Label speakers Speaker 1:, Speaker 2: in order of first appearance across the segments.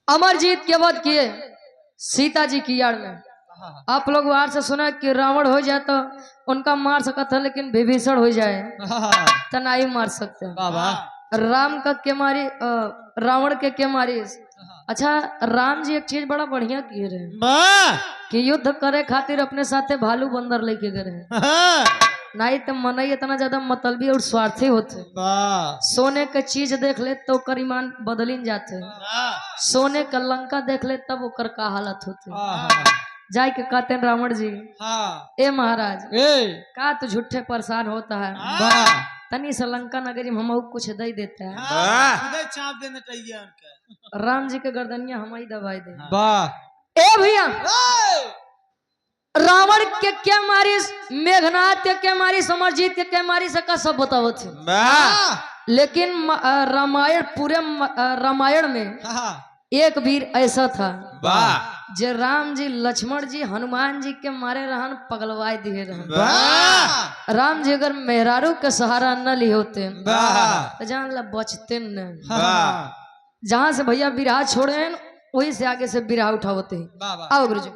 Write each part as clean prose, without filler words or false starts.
Speaker 1: अमरजीत के वध किए सीता जी की याद में। आप लोग वार से सुना कि रावण हो जाए तो उनका मार सकता था, लेकिन विभीषण हो जाए तो नहीं मार सकते। राम का के मारी रावण के मारी। अच्छा, राम जी एक चीज बड़ा बढ़िया किए रहे कि युद्ध करे खातिर अपने साथे भालू बंदर लेके गए रहे। नहीं तो मन इतना ज्यादा मतलबी और स्वार्थी होते। सोने के चीज देख ले तो ओकर ईमान बदलिन जाते। सोने का लंका देख ले तब ओकर का हालत होते। जाय के कहते हैं रावण जी, ए महाराज का तो झूठे परेशान होता है, तनी से लंका नगरी में हम कुछ दे देते हैं।
Speaker 2: चाप देना चाहिए
Speaker 1: राम जी के गर्दनिया हम ही दबाई दे। ए भैया, रावण के क्या मारी, मेघनाथ के क्या मारी, समरजीत के क्या मारी सका सब बताओ थे। लेकिन रामायण पूरे रामायण में एक वीर ऐसा था जे राम जी, लक्ष्मण जी, हनुमान जी के मारे रहन पगलवाए दिए रहन। राम जी अगर मेहरारू के सहारा न लिए होते तो जान ला बचते न। जहां से भैया बिरहा छोड़े वहीं से आगे से बिरहा उठाते हैं। आओ गुरु जी।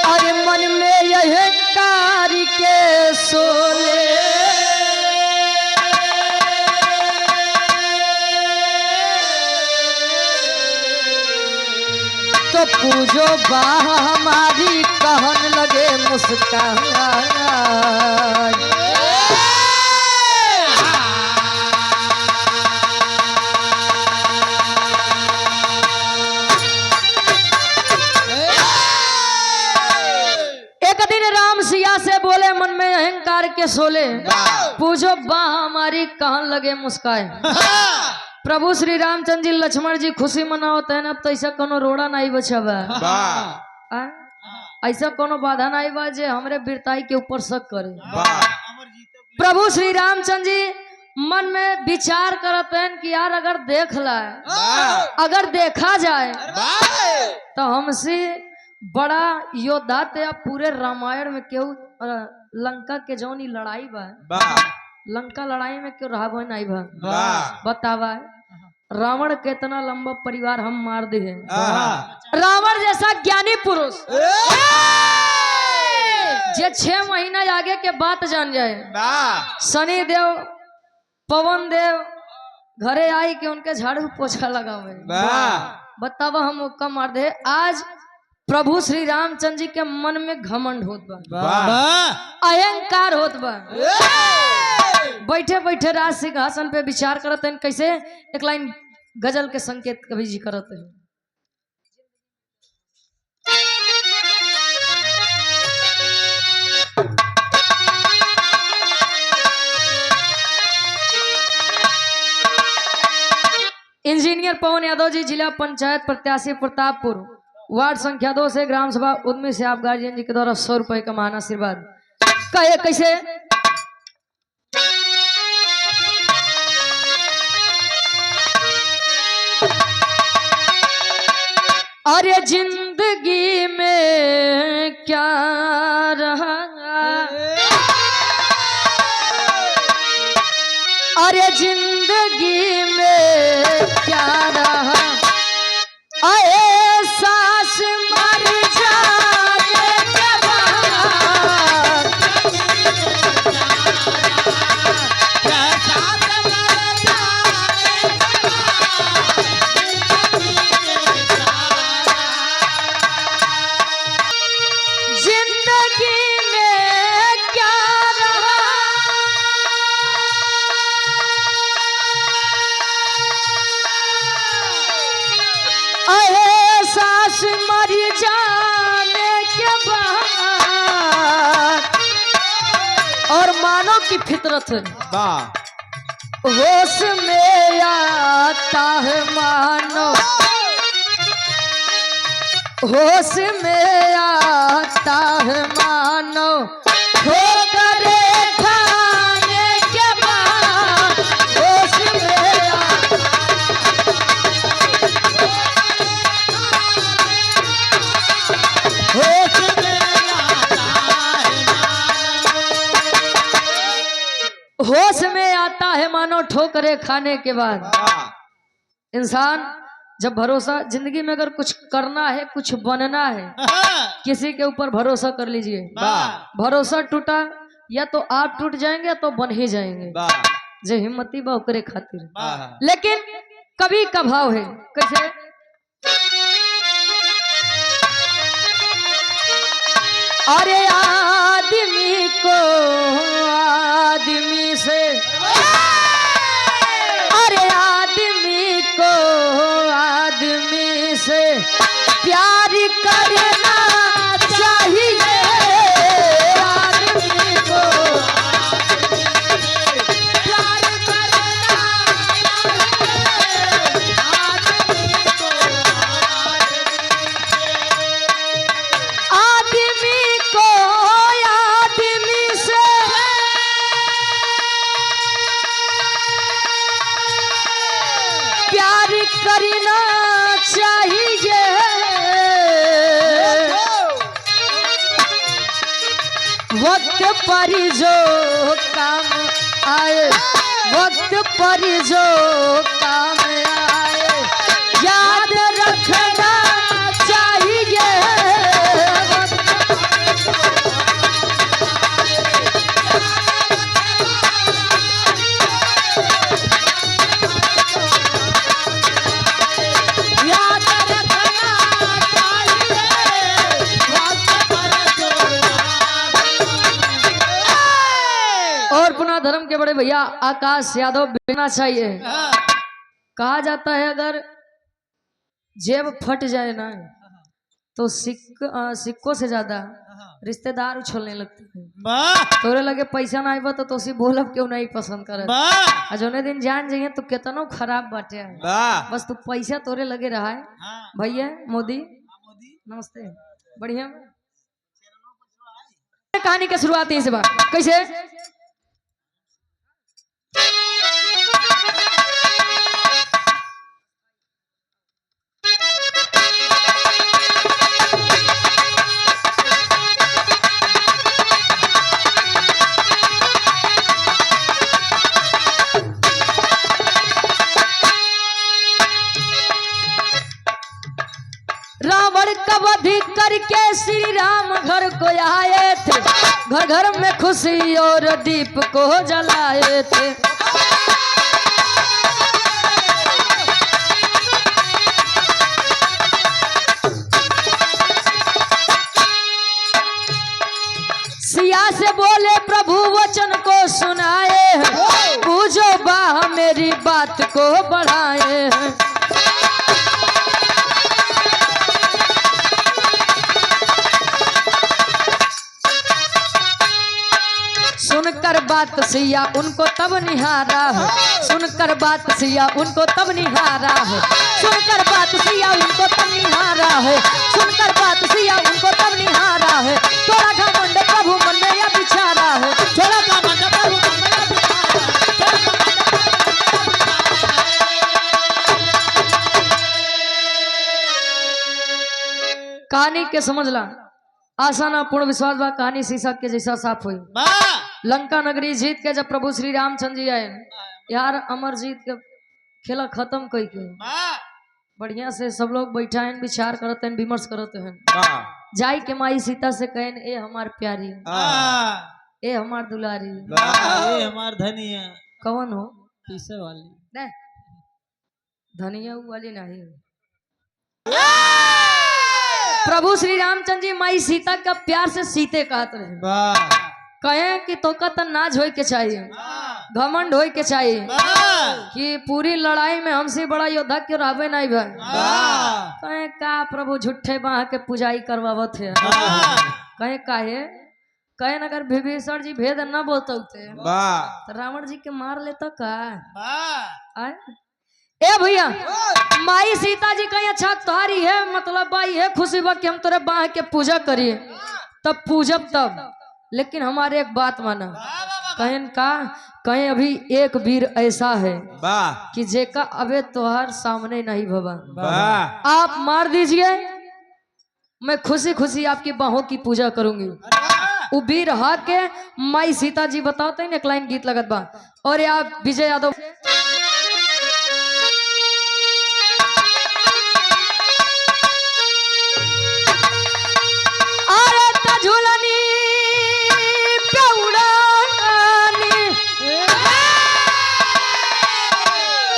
Speaker 1: अरे मन में यह कारी के सोले तो पूजो बाह हमारी कहन लगे मुस्कान। एक दिन राम सिया से बोले मन में अहंकार के सोले, पूजो बाह हमारी कहन लगे मुस्काए। प्रभु श्री रामचंद्र जी लक्ष्मण जी खुशी मनावते हैं। अब तो ऐसा कोनो रोड़ा नहीं बचा बा, ऐसा कोनो बाधा नहीं बा जे हमरे वीरताई के ऊपर शक करे। प्रभु श्री रामचंद्र जी मन में विचार करते हैं कि यार अगर देख लाए, अगर देखा जाए तो हमसे बड़ा योद्धा थे पूरे रामायण में क्यों लंका के जौनी लड़ाई बा, लंका लड़ाई में क्यों रहा नहीं बा बतावा। रावण के इतना लंबा परिवार हम मार दिए। रावण जैसा ज्ञानी पुरुष जे 6 महीना आगे के बात जान जाए। शनि देव, पवन देव घरे आई कि उनके झाड़ू पोछा लगावे। बतावा हम उसका मार दे। आज प्रभु श्री रामचंद्र जी के मन में घमंड होत बा, अहंकार होत बा। बैठे बैठे राज सिंहासन पे विचार करते हैं। कैसे एक लाइन गजल के संकेत कवि जी करते हैं। इंजीनियर पवन यादव जी, जिला पंचायत प्रत्याशी प्रतापपुर, वार्ड संख्या 2 से, ग्राम सभा उद्मी से आप गार्जियन जी के द्वारा 100 रुपए का महान आशीर्वाद। कहे कैसे, अरे जिंदगी में क्या रहा, अरे जिंदगी में क्या रहा, अरे सांस मर जाने के बाद, जिंदगी में क्या रहा, एहसास मर जाने के बाद। और मानव की फितरत होश में आता है मानो, होश में आता है मानो, ठोकरे खाने के बाद होश में आता मानो ठोकरे खाने के बाद इंसान जब भरोसा जिंदगी में अगर कुछ करना है कुछ बनना है किसी के ऊपर भरोसा कर लीजिए। भरोसा टूटा या तो आप टूट जाएंगे या तो बन ही जाएंगे। जे हिम्मती बा ओकरे खातिर। लेकिन कभी का भाव है कैसे अरे आदमी को आदमी से अरे आदमी को आदमी से प्यार करना चाहिए। आदमी को प्यार करना आदमी को आदमी से प्यार करना चाहिए। वक्त पर जो काम आए वक्त पर जो काम आए याद रखना चाहिए। याद रखना और पुनः धर्म के बड़े भैया आकाश यादव बिना चाहिए। कहा जाता है अगर जेब फट जाए ना तो सिक्कों से ज्यादा रिश्तेदार उछलने लगते हैं। तोरे लगे पैसा ना आइबा तो तोसी बोलब क्यों नहीं पसंद करे। जोने दिन जान जाइए तो कितनो खराब बाटे है। बस तू पैसा तोरे लगे रहा है। भैया मोदी नमस्ते बढ़िया। कहानी की शुरुआत यहीं से बा कैसे रावण का वध करके श्री राम घर को आए थे। घर घर में खुशी और दीप को जलाए थे। सिया से बोले प्रभु वचन को सुनाए हैं। पूजो बाह मेरी बात को बढ़ाए हैं। सुनकर बात सिया उनको तब निहारा है। सुनकर बात सिया उनको तब निहारा है। सुनकर बात सिया उनको तब निहारा है। सुनकर बात सिया उनको तब निहारा है। थोड़ा घमंड प्रभु मन में या बिचारा है। थोड़ा घमंड प्रभु मन में या बिचारा है। कहानी के समझला आसाना पूर्ण विश्वास बा। कहानी शीशा के जैसा साफ हुई। लंका नगरी जीत के जब प्रभु श्री रामचंद्र जी आए यार अमर जीत के खेला खत्म कई के बढ़िया से सब लोग बैठा हैं विचार करते हैं विमर्श करते हैं। जाई के माई सीता से कहन ए हमार प्यारी ए हमार दुलारी
Speaker 2: ए हमार धनिया
Speaker 1: कौन हो
Speaker 2: पीछे वाली
Speaker 1: नहीं धनिया वाली नहीं। प्रभु श्री रामचंद्र जी माई सीता का प्यार से सीते कहते रहे। कहे कि तो का नाज होय के चाहिए घमंड होय के चाहिए कि पूरी लड़ाई में हमसे बड़ा योद्धा क्यों रावे नहीं भाई। कहे का प्रभु झूठे बाह के पुजाई करवावत है। कहे काहे कहे अगर विभीषण जी भेद न बोलते तो रावण जी के मार लेता का। ए भैया माई सीता जी कहीं अच्छा तुम्हारी है मतलब भाई है खुशी बा कि हम तेरे बाह के पूजा करिए तब पूजब तब। लेकिन हमारे एक बात माना कहें का कहें अभी एक वीर ऐसा है कि जेका अबे तोहार सामने नहीं भवा। आप मार दीजिए मैं खुशी खुशी आपकी बाहों की पूजा करूंगी। उ वीर हा के माई सीता जी बताते हैं एक लाइन गीत लगत बा। और या विजय यादव अरे त झूलनी पे उड़ानी,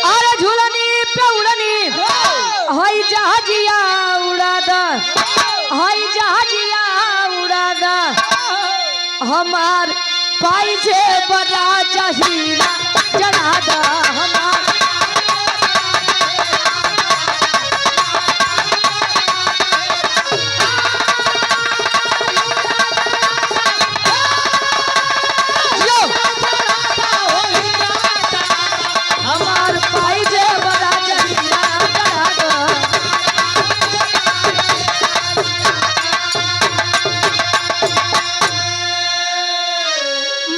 Speaker 1: अरे झूलनी पे उड़नी हई जहाजिया उड़ादा, हई जहाजिया उड़ादा हमार पाई जे बड़ा जहीरा जड़ादा हमार। हमार पाई जे बड़ा जहीरा जड़ादा।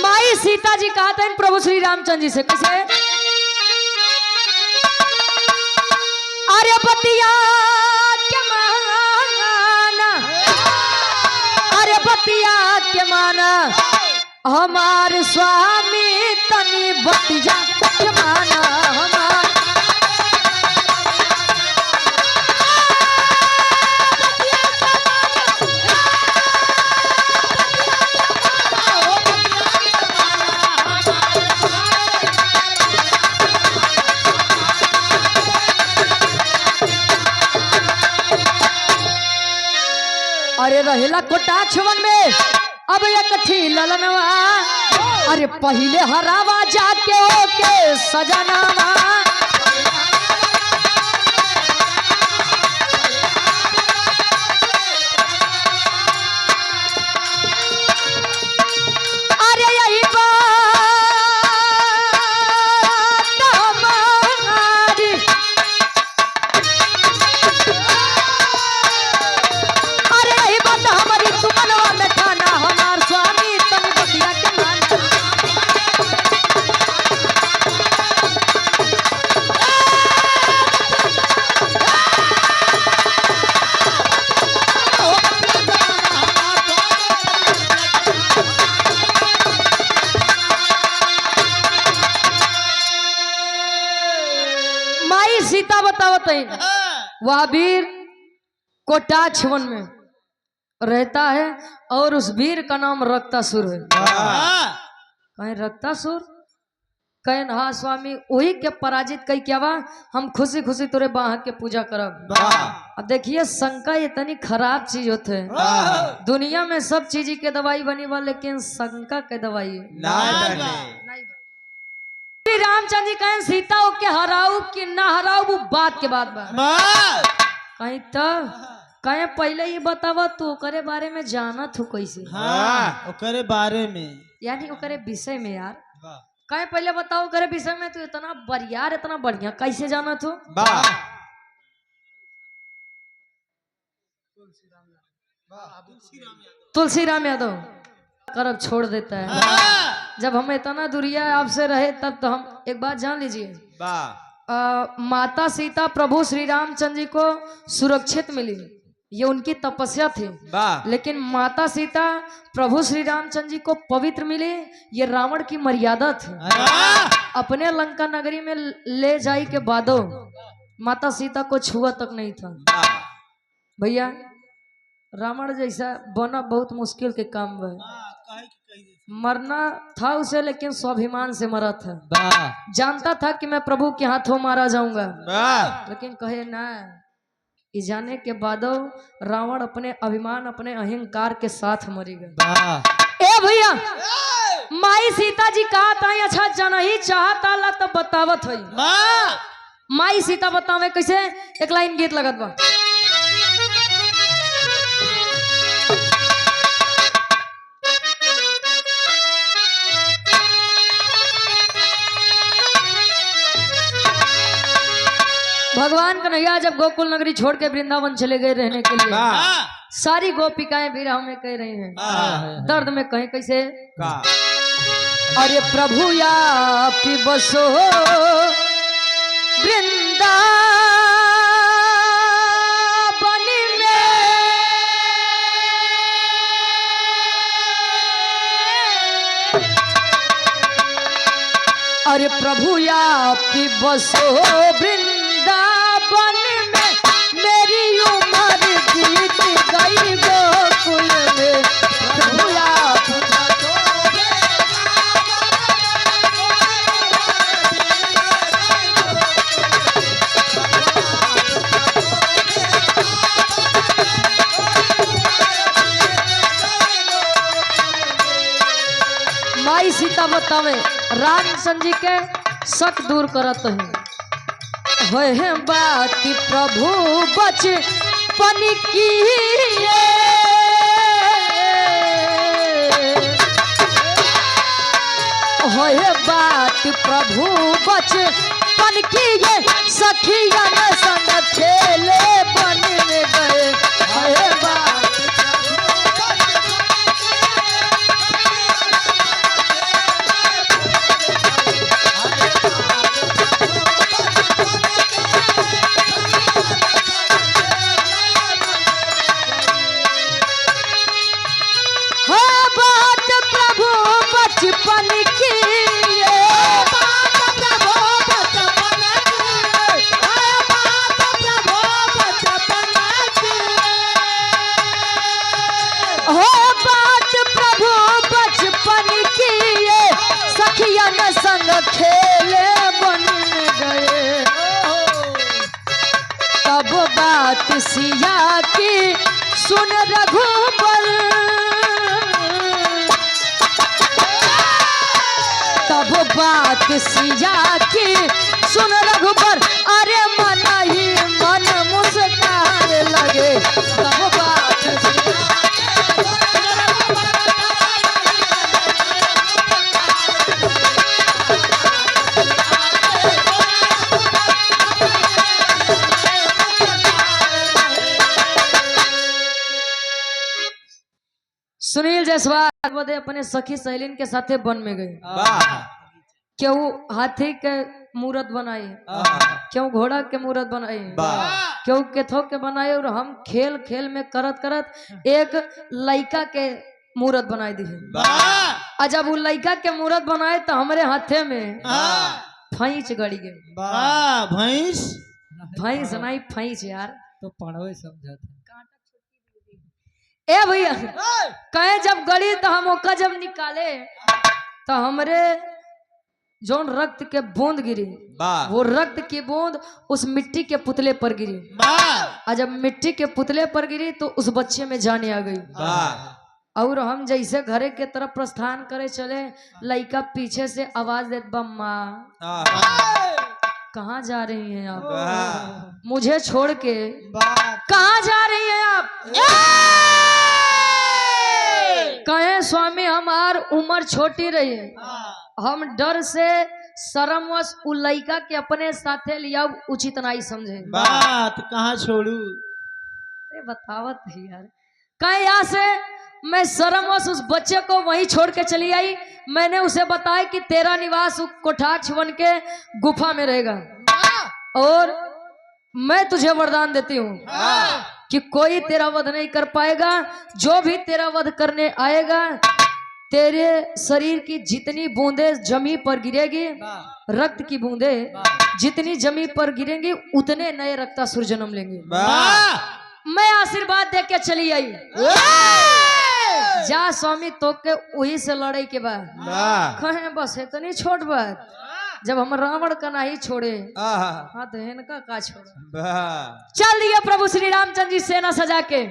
Speaker 1: माई सीता जी कहते हैं प्रभु श्री रामचंद्र जी से कैसे, अरे बतिया के माना, अरे बतिया के माना हमार स्वामी तनी बतिया के माना हमार। अरे रहेला कोटाक्षवन में अब एक थी ललनवा, अरे पहले हरावा जाके ओके सजनावा। अरे यही बात हमारी, अरे यही बात हमारी तुमनवा में ठाना हमार स्वामी तनी बतिया के माना। माई सीता बतावत है वह वीर कोटाक्षवन में रहता है और उस वीर का नाम रक्तासुर है। कहीं रक्तासुर कहीं हाँ स्वामी वही के पराजित कई क्या बा, हम खुशी खुशी तोरे बाह के पूजा करब। अब देखिए शंका इतनी खराब चीज होते है, दुनिया में सब चीज के दवाई बनी बा लेकिन शंका के दवाई नहीं। श्री रामचंद्र जी कहें सीता के हराऊ कि ना हराऊ वो बात के बाद बा। कहीं तब कहे पहले ही बतावा तू ओकरे बारे में जाना तू कैसे,
Speaker 2: ओकरे बारे में
Speaker 1: यानी ओकरे विषय में यार कहे पहले बताओ ओकरे विषय में तू इतना बरियार इतना बढ़िया कैसे जाना तू। तुलसीराम यादव करब छोड़ देता है। जब हम इतना दूरिया आपसे रहे तब तो हम एक बात जान लीजिए, माता सीता प्रभु श्री रामचंद्र जी को सुरक्षित मिली, ये उनकी तपस्या थी। लेकिन माता सीता प्रभु श्री रामचंद्र जी को पवित्र मिली, ये रावण की मर्यादा थी। अपने लंका नगरी में ले जाई के बादो माता सीता को छुआ तक नहीं था। भैया रावण जैसा बना बहुत मुश्किल के काम है, मरना था उसे लेकिन स्वाभिमान से मरा था। जानता था कि मैं प्रभु के हाथों मारा जाऊंगा, लेकिन कहे ना, इस जाने के बाद रावण अपने अभिमान अपने अहंकार के साथ मरेगा। ए भैया माई सीता जी कहा था अच्छा जाना ही चाहता ला तो बतावत है। माई सीता बतावे कैसे, एक लाइन गीत लगत बा। भगवान कन्हैया जब गोकुल नगरी छोड़ के वृंदावन चले गए रहने के लिए, सारी गोपिकाएं भी हमें कह रही हैं दर्द में कहीं कैसे, अरे प्रभु या बसो वृंदावन में, अरे प्रभु आपकी बसो वृंदावन में, मेरी उम्र बीत गई गोकुल में। प्रभु आप माई सीता बतावे रामचंद्र जी के शक दूर करत है। होए बात प्रभु बचपन की होए बात प्रभु बचपन की ये सखियन संग खेले बन गए। होए बात बचपन की बात प्रभु बचपन की ये सखियन संग खेले बन गए। तब बात सिया की सुन रघुबर, तब बात सिया की सुन रघुबर, अरे मन ही मन मुस्कान लगे। तब बात सुनील जायसवाल बदे अपने सखी सहेलीन के साथे वन में गए। क्यों हाथी के मूर्त बनाए, क्यों घोड़ा के मूर्त बनाए, क्यों केथो के बनाए। और हम खेल खेल में करत करत एक लड़का के मूर्त बनाए दी। जब वो लड़का के मूर्त बनाए तो हमारे हाथे में फैंच गड़ी गई।
Speaker 2: भैंस
Speaker 1: भैंस नहीं फैंच यार,
Speaker 2: तो पढ़ो समझा था।
Speaker 1: ए भैया कहे जब गड़ी तो हम ओका जब निकाले तो हमरे जोन रक्त के बूंद गिरी, वो रक्त की बूंद उस मिट्टी के पुतले पर गिरी। और जब मिट्टी के पुतले पर गिरी तो उस बच्चे में जाने आ गई। और हम जैसे घरे के तरफ प्रस्थान करे चले, लड़का पीछे से आवाज देत बा, माँ कहाँ जा रही हैं आप, मुझे छोड़ के कहाँ जा रही हैं आप। कहे स्वामी हमार उम्र छोटी रही है, हम डर से शर्मवश उ लड़का के अपने साथे लिया उचित नहीं समझे।
Speaker 2: बात कहाँ छोड़ू,
Speaker 1: बतावत है यार। कहे यहाँ से मैं शर्मवश उस बच्चे को वहीं छोड़ के चली आई। मैंने उसे बताया कि तेरा निवास कोठार छुवन के गुफा में रहेगा और मैं तुझे वरदान देती हूँ कि कोई तेरा वध नहीं कर पाएगा। जो भी तेरा वध करने आएगा, तेरे शरीर की जितनी बूंदे जमी पर गिरेगी, रक्त की बूंदे जितनी जमी पर गिरेंगी, उतने नए रक्तासुर जन्म लेंगे। मैं आशीर्वाद दे के चली आई। जा स्वामी तो के वही से लड़ाई के बाद कहे बस है तो नहीं छोट बात। जब हम रावण का नहीं छोड़े हाँ तो इनका का छोड़े। चल दिया प्रभु श्री रामचंद्र जी सेना सजा के,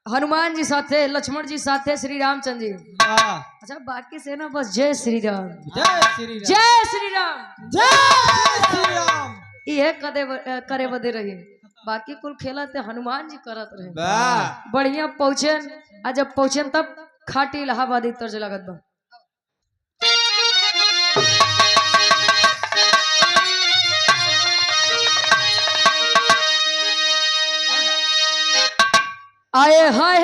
Speaker 1: हनुमान जी साथे, लक्ष्मण जी साथे, श्री रामचंद्र जी। अच्छा बाकी सेना बस जय श्री राम, जय श्री राम, जय श्री राम ये करे बदे रहे। बाकी कुल खेला थे हनुमान जी करत रहे। बढ़िया पहुंचे, जब पहुंचे तब खाटी इलाहाबादी तर्ज लगत बा। आए हाय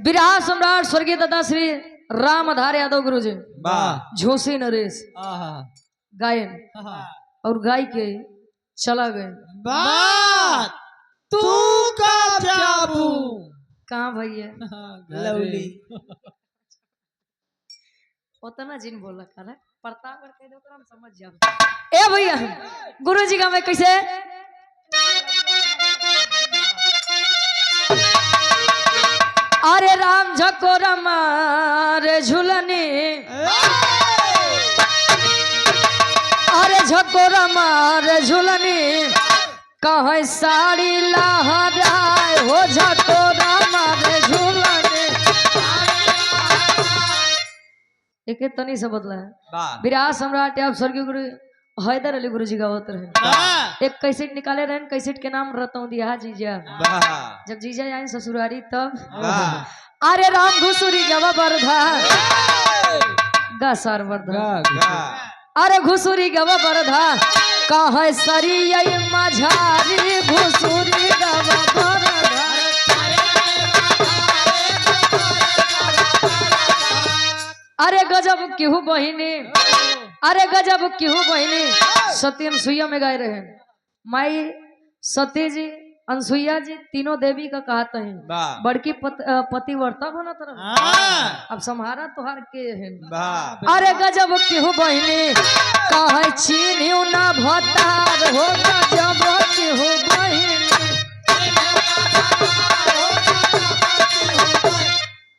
Speaker 1: विराट सम्राट स्वर्गीय दादा श्री राम आधार यादव गुरु जी, झोसी नरेश गायन और गाय के चला गए।
Speaker 2: तू का जाबू
Speaker 1: कहाँ भैया
Speaker 2: लवली
Speaker 1: उतना जिन बोला कर प्रताप कह दो हम समझ जाओ। ए भैया गुरु जी का मैं कैसे अरे राम झकोरा मारे झूलनी अरे झकोरा मारे झूलनी कहे साड़ी लहराए हो झकोरा मारे झूलनी। एक तनी से बदला है विराट सम्राट आप स्वर्गीय गुरु हैदर अली गुरु जी गावत रहे। एक कैसेट निकाले रहे कैसेट के नाम रतौ दिया जीजा। जब जीजा आए ससुरारी तब अरे राम घुसुरी गवा बरधा गा सार बरधा अरे घुसुरी गवा बरधा कहे सरी माझारी घुसुरी गवा बरधा। अरे गजब केहू बहिनी अरे गजब केहू बहिनी सती अनसुईया में गाए रहे। माई सती जी अनसुईया जी तीनों देवी का कहते हैं बड़की पतिव्रता बना तरह अब सम्हारा तुहार के है। अरे गजब केहू बहिनी कहे चीनियो ना भतार हो गजब केहू बहिनी।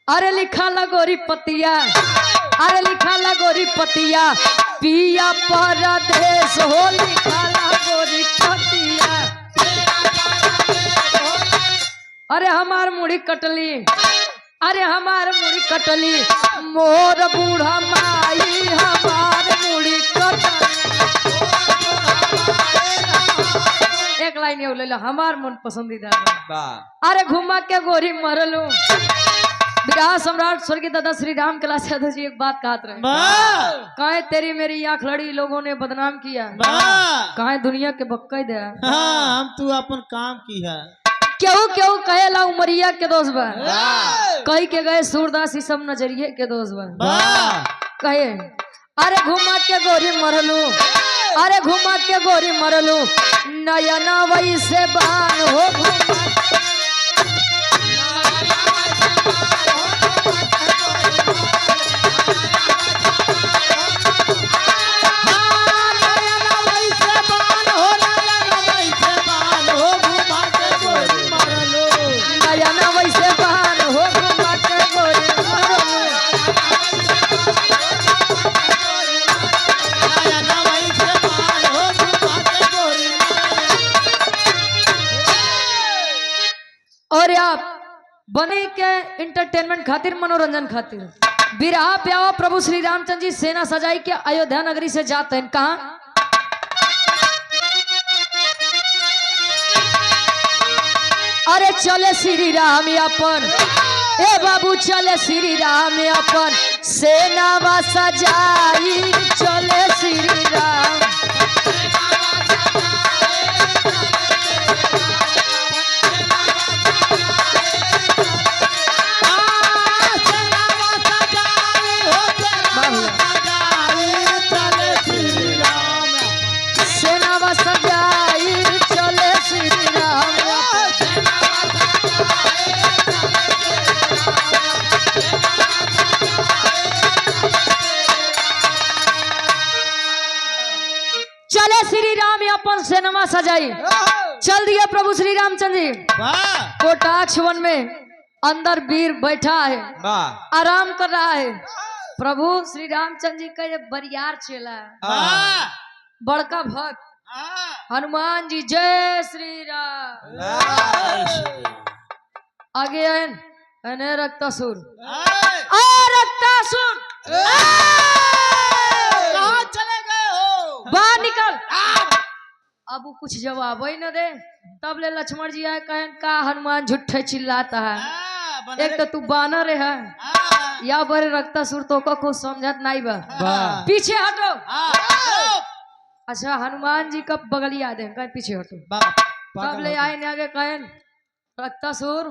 Speaker 1: अरे लिखा लगोरी पतिया अरे लिखा लगोरी पतिया पिया परदेश हो लिखा लगोरी पतिया। अरे हमार मुड़ी कटली अरे हमार मुड़ी कटली मोर बूढ़ा माई हमार मुड़ी कटली। एक लाइन ये ले लो हमार मन पसंदीदा। अरे घुमा के गोरी मरलू विराट सम्राट स्वर्गीय दादा श्री राम कैलाश यादव जी एक बात कहते रहे कहे तेरी मेरी आंख लड़ी लोगों ने बदनाम किया कहे दुनिया के बक्का दे
Speaker 2: हम तू अपन काम की है
Speaker 1: क्यों क्यों कहे ला उमरिया के दोस्त बा कही के गए सूरदास ही सब नजरिए के दोस्त बा कहे अरे घुमा के गोरी मरलू अरे घुमा के गोरी मरलू नयना वही से बान हो घुमा और आप बने के इंटरटेनमेंट खातिर मनोरंजन खातिर बिरहा प्यावा प्रभु श्री रामचंद्र जी सेना सजाई के अयोध्या नगरी से जाते हैं कहा अरे चले श्री राम अपन ए बाबू चले श्री राम अपन सेना वा सजाई चले श्री राम। अपन सेनमा सजाई चल दिया प्रभु श्री रामचंद्र जी कोटाक्ष वन में अंदर वीर बैठा है आराम कर रहा है। प्रभु श्री रामचंद्र जी का ये बरियार चेला बड़का भक्त हनुमान जी जय श्री राम आगे आए रक्तासुर रक्तासुर
Speaker 2: कहाँ चले गए हो
Speaker 1: बाहर निकल। अब वो कुछ जवाब ही न दे तब ले लक्ष्मण जी आए कहें का हनुमान झूठे चिल्लाता है एक तो तू बानर है या बड़े रक्तासुर तो को कुछ समझत नहीं बा पीछे हटो। अच्छा हनुमान जी कब बगलिया दे कहें पीछे हटो तब ले आए आगे कहें रक्तासुर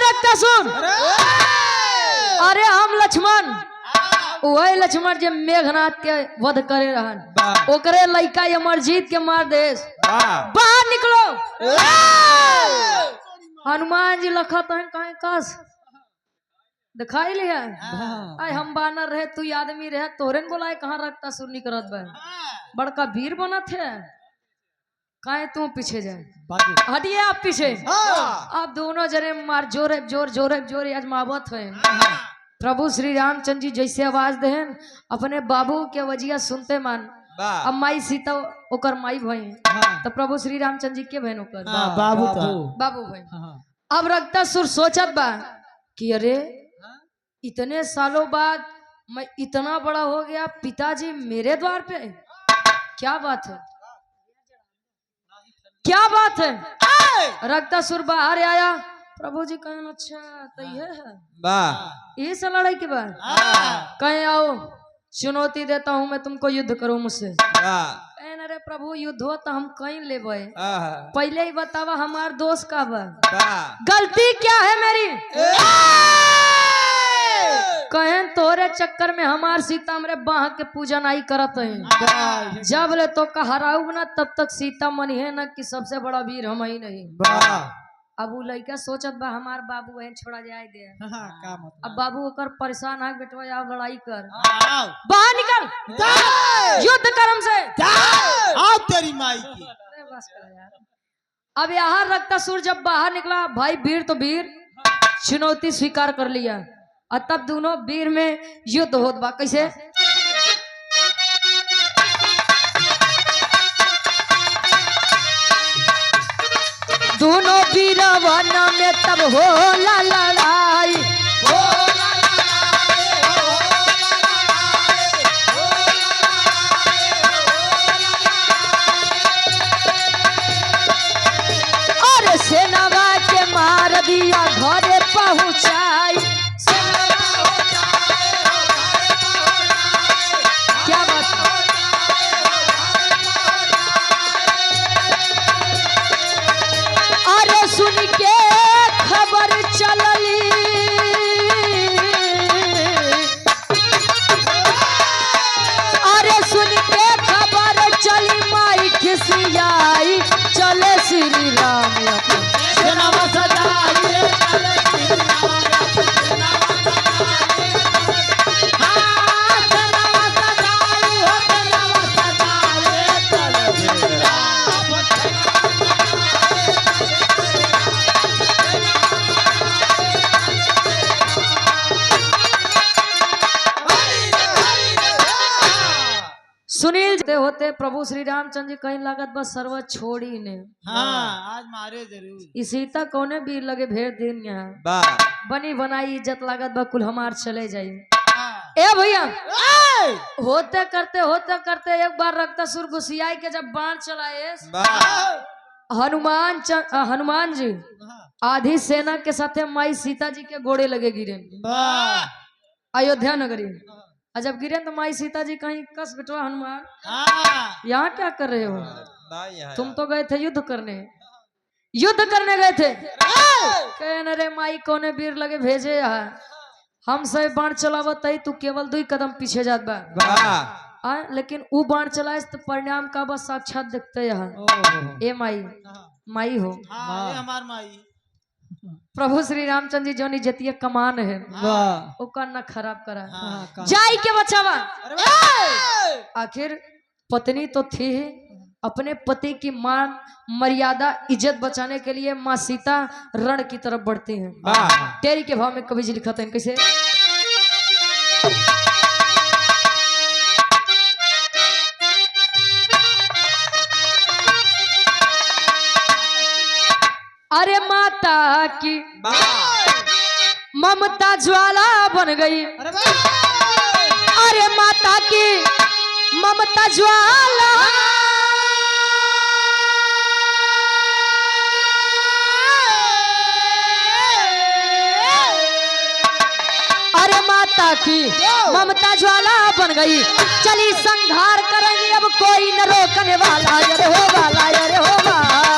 Speaker 1: रक्तासुर अरे हम लक्ष्मण वही लक्ष्मण जी मेघनाथ के वध करे रहन ओकरे लइका अमरजीत के मार देश बाहर निकलो। हनुमान जी लखत हैं कहीं कस दिखाई लिया
Speaker 2: हाँ।
Speaker 1: आय हम बानर रहे तू आदमी रहे तोरे ने बोला कहाँ रखता सुरनी करत बा बड़का वीर बना थे काहे तू पीछे जाए
Speaker 2: बाकी
Speaker 1: हटिए आप पीछे
Speaker 2: हाँ।
Speaker 1: आप दोनों जने मार जोर जोर आजमावत है प्रभु श्री रामचंद्र जी जैसे आवाज देहन अपने बाबू के वजिया सुनते मान अब माई सीता ओकर माई भई
Speaker 2: हाँ।
Speaker 1: तो प्रभु श्री रामचंद्र जी के बहन ओकर
Speaker 2: हाँ, बाबू था
Speaker 1: बाबू भई
Speaker 2: हाँ।
Speaker 1: अब रखता सुर सोचत बा कि अरे इतने सालों बाद मैं इतना बड़ा हो गया पिताजी मेरे द्वार पे क्या बात है क्या बात है रखता सुर बाहर आया प्रभु जी कहन अच्छा तो ये है ये से लड़ाई के बाद कहे आओ चुनौती देता हूँ मैं तुमको युद्ध करो मुझसे अरे प्रभु युद्ध हो तो हम कहीं ले पहले ही बतावा हमार दोस्त का बा गलती क्या है मेरी कहें तोरे चक्कर में हमार सीता हमरे बाह के पूजा नहीं करत है जब ले तो हराऊ ना तब तक सीता मनी है ना कि सबसे बड़ा वीर हम ही नहीं अब वो लड़का सोचत बा हमार बाबू है छोड़ा जाए दे अब बाबू ओकर परेशान है बेटवा आप लड़ाई कर बाहर निकल युद्ध कर्म से
Speaker 2: आओ तेरी माई की
Speaker 1: बस कर यार अब यहाँ रखता सुर जब बाहर निकला भाई वीर तो वीर चुनौती स्वीकार कर लिया और तब दोनों वीर में युद्ध होत बा कैसे दोनों वीरवन में तब होला लड़ाई और सेनावा के मार दिया घरे पहुंचाई क्या बात है? अरे सुन के खबर चलली अरे सुन के खबर चली माई खिसियाई चले श्री राम सुनील होते होते प्रभु श्री रामचंद्र जी कहीं लागत बस सर्व छोड़ी ने
Speaker 2: हाँ आज मारे जरूर
Speaker 1: ई सीता कौने भी लगे भेड़ दिन यहाँ बनी बनाई इज्जत लागत बा कुल हमार चले जाई ए भैया होते करते एक बार रखता सुर घुसियाई के जब बाण चलाए हनुमान जी आधी सेना के साथे माई सीता जी के घोड़े लगे गिरे अयोध्या नगरी और जब गिरे तो माई सीता जी कहीं कस बिटवा हनुमान यहाँ क्या कर रहे हो तुम तो गए थे युद्ध करने गए थे कहने रे माई कोने वीर लगे भेजे है हम सब बाण चलावत तू केवल 2 कदम पीछे जात बा लेकिन वो बाण चलाए तो परिणाम का बस साक्षात देखते यहाँ ए माई हो
Speaker 2: हमार माई
Speaker 1: प्रभु श्री रामचंद्र जी जोनी जतिया कमान है ओकर न खराब करा जाई के बचावा आखिर पत्नी तो थी अपने पति की मान मर्यादा इज्जत बचाने के लिए माँ सीता रण की तरफ बढ़ती हैं तेरी के भाव में कवि जी लिखा था कैसे अरे माता की ममता ज्वाला बन गई अरे माता की ममता ज्वाला अरे माता की ममता ज्वाला बन गई चली संहार करेंगे अब कोई न रोकने वाला अरे हो वाला अरे हो वाला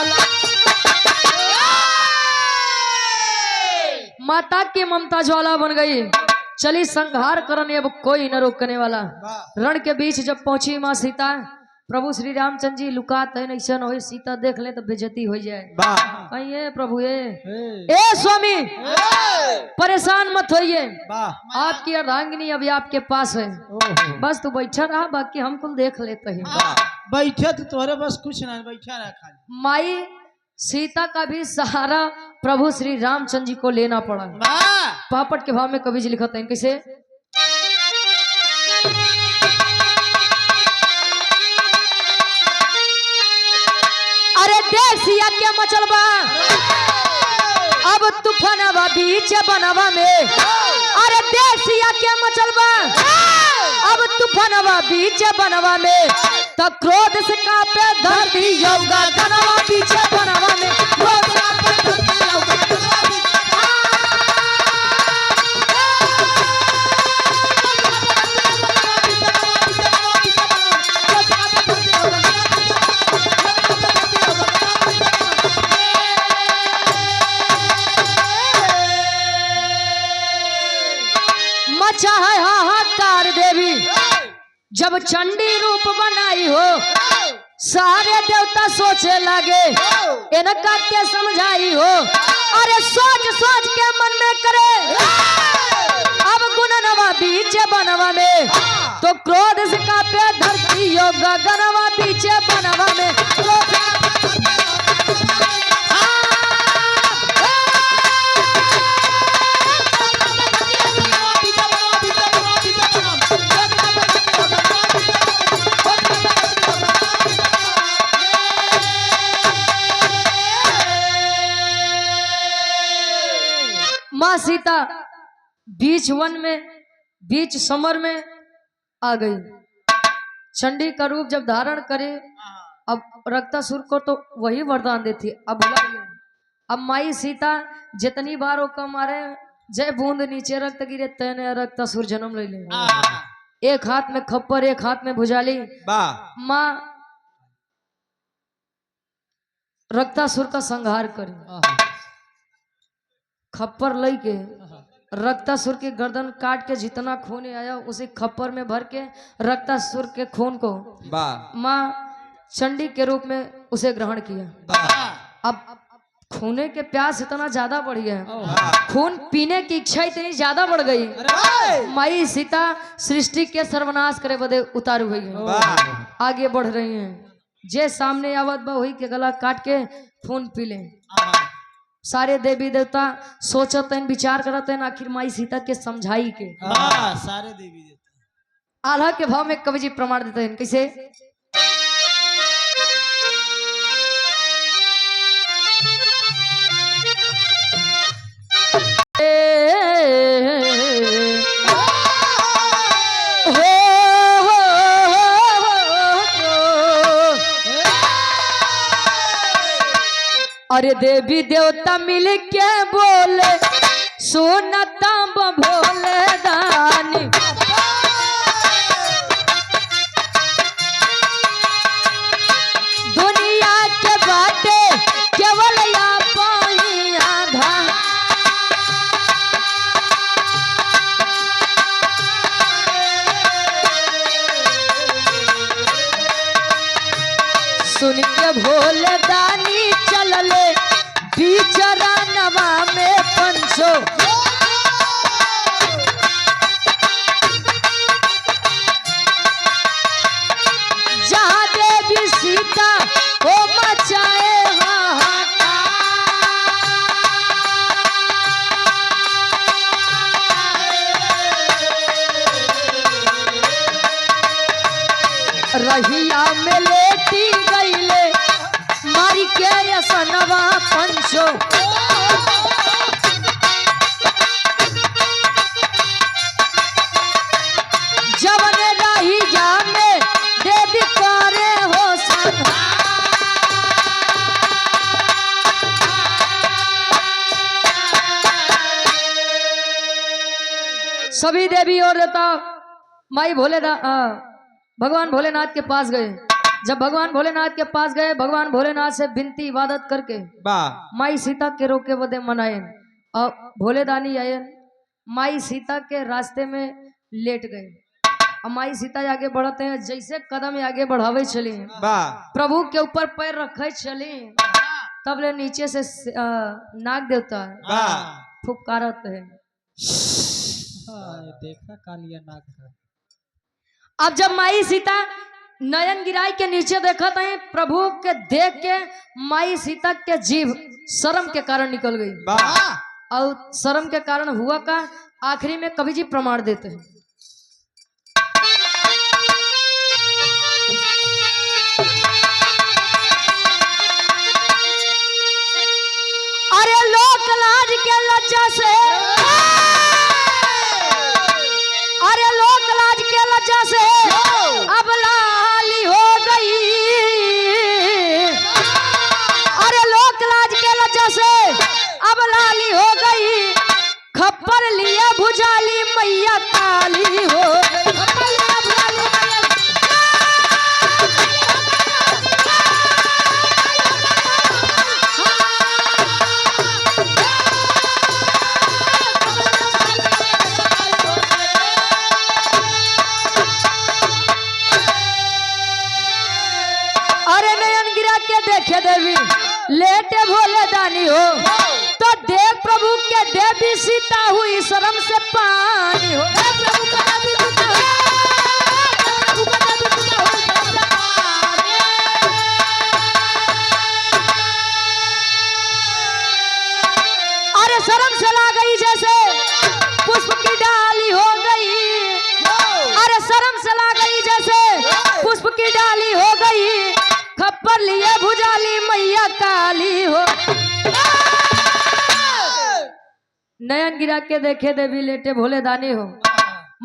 Speaker 1: माता की ममता ज्वाला बन गई चली संहार करने अब कोई न रोकने वाला रण के बीच जब पहुंची माँ सीता प्रभु श्री रामचंद्र जी लुकात है ऐसा हो सीता देख ले तो बेइज्जती हो जाए। कहीं ये प्रभु ए स्वामी परेशान मत होइए, आपकी अर्धांगिनी अभी आपके पास है, बस तू बैठा रहा, बाकी हम कुल देख लेते हैं।
Speaker 2: बैठे तो तोरे बस कुछ ना, बैठा रहा खाली।
Speaker 1: माई सीता का भी सहारा प्रभु श्री रामचंद्र जी को लेना पड़ा। पापट के भाव में कवि जी लिखते हैं कैसे, अरे देसिया के मचलबा अब तूफानवा बीच बनवा में, अरे देसिया के मचलबा अब तूफानवा बीच बनवा में, तो क्रोध से कांपे धरती योगा गनवा बीच बनवा में, क्रोध से कांपे धरती योगा गनवा बीच। मचा है हाहाकार देवी जब चंडी रूप बनाई हो, सारे देवता सोचे लगे इनका क्या समझाई हो, अरे सोच सोच के मन में करे अब गुणनवा बीच बनवा में, तो क्रोध से कांपे धरती योग गगनवा बीच बनवा में, माँ सीता बीच वन में बीच समर में आ गई। चंडी का रूप जब धारण करे, अब रक्तासुर को तो वही वरदान देती, अब माई सीता जितनी बार वो मारे जय बूंद नीचे रक्त गिरे तैने रक्तासुर जन्म ले ले। एक हाथ में खप्पर एक हाथ में भुजाली, माँ रक्तासुर का संहार करे, खप्पर लई के रक्तासुर की गर्दन काट के जितना खून आया उसे खप्पर में भर के रक्तासुर के खून को माँ चंडी के रूप में उसे ग्रहण किया। अब खूने के प्यास इतना ज्यादा बढ़ गया, खून पीने की इच्छा इतनी ज्यादा बढ़ गई, माई सीता सृष्टि के सर्वनाश करे बदे उतारू हुई है, आगे बढ़ रही हैं। जे सामने आवत बा वही के गला काट के खून पी ले। सारे देवी देवता सोचत हैं विचार करते हैं आखिर माई सीता के समझाई के,
Speaker 2: सारे देवी देवता
Speaker 1: आल्हा के भाव में कवि जी प्रमाण देते हैं कैसे, अरे देवी देवता मिल के बोले सोनता भोले दानी, दुनिया के बातें केवल या पाई आधा, सुन के भोले दानी चलले बीचरा नवा में पंचो, जहाँ देवी सीता को मचाए रहिया में लेटी गईले मारी के यसनवा पंचो, जवन रहिया में देवी करे हो संहार, सभी देवी और देवता माई भगवान भोलेनाथ के पास गए। जब भगवान भोलेनाथ के पास गए, भगवान भोलेनाथ से विनती इबादत करके माई सीता के रोके बदे मनाए, और भोले दानी आए माई सीता के रास्ते में लेट गए। अब माई सीता आगे बढ़ते हैं, जैसे कदम आगे बढ़ावे चली
Speaker 3: वाह
Speaker 1: प्रभु के ऊपर पैर रखे चली, तब ले नीचे से नाग देवता
Speaker 3: वाह
Speaker 1: फुफकारत है।
Speaker 2: हाँ, ये देखा कालिया नाग है।
Speaker 1: अब जब माई सीता नयन गिराई के नीचे देखत है, प्रभु के देख के माई सीता के जीभ शर्म के कारण निकल गई।
Speaker 3: वाह
Speaker 1: और शर्म के कारण हुआ का, आखिरी में कवि जी प्रमाण देते हैं। अरे लोक लाज के लज्जा से, अरे लोक लाज के लज्जा से अब लाली हो गई। अरे लोक लाज के लज्जा से अब लाली हो गई, खप्पर लिए भुजाली मैया काली हो गई। अरे नयन गिरा के देखे देवी लेटे भोले दानी हो, तो देव प्रभु के देवी सीता हुई शर्म से पानी हो। अरे शर्म से ला गई जैसे पुष्प की डाली हो गई। अरे शर्म से ला गई जैसे पुष्प की डाली हो गई, खप्पर लिए भुजाली मैया काली हो। नयन गिरा के देखे देवी लेटे भोले दानी हो।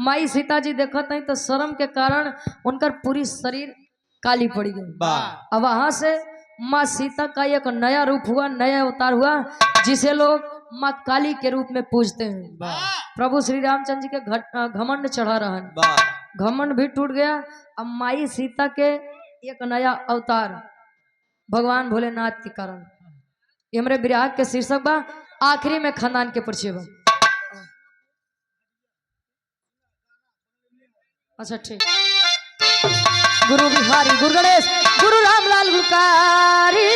Speaker 1: माई सीता जी देखत नहीं तो शर्म के कारण उनकर पूरी शरीर काली पड़ी गई।
Speaker 3: वाह
Speaker 1: अब वहां से माँ सीता का एक नया रूप हुआ, नया अवतार हुआ, जिसे लोग माँ काली के रूप में पूजते हैं। प्रभु श्री रामचंद्र जी के घमंड चढ़ा रहन,
Speaker 3: वाह
Speaker 1: घमंड भी टूट गया। अब माई सीता के एक नया अवतार भगवान भोलेनाथ के कारण। ये हमारे विराह के शीर्षक बा, आखिरी में खानदान के परिचय बा। अच्छा ठीक। गुरु बिहारी, गुरु गणेश, गुरु रामलाल गुरकारी।